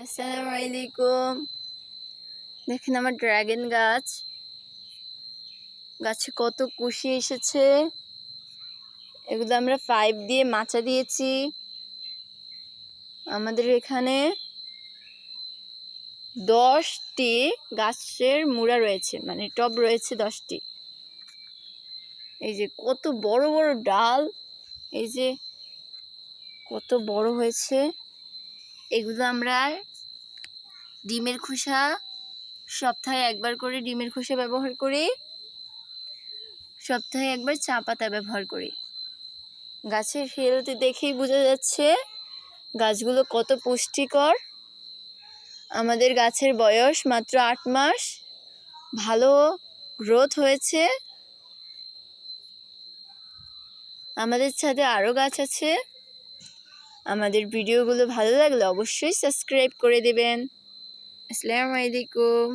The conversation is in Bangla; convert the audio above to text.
আসসালামু আলাইকুম। দেখেন আমার ড্রাগন গাছে কত কুশি এসেছে। এগুলো আমরা 5 দিয়ে মাচা দিয়েছি। আমাদের এখানে 10টি গাছের মুড়া রয়েছে, মানে টব রয়েছে 10টি। এই যে কত বড় বড় ডাল, এই যে কত বড় হয়েছে। এগুলো আমরা ডিমের খোসা, সপ্তাহে একবার করে ডিমের খোসা ব্যবহার করি, সপ্তাহে একবার চা পাতা ব্যবহার করি। গাছের হেলথ দেখেই বোঝা যাচ্ছে গাছগুলো কত পুষ্টিকর। আমাদের গাছের বয়স মাত্র 8 মাস, ভালো গ্রোথ হয়েছে। আমাদের ছাদে আরও গাছ আছে। আমাদের ভিডিওগুলো ভালো লাগলে অবশ্যই সাবস্ক্রাইব করে দেবেন। আসসালামু আলাইকুম।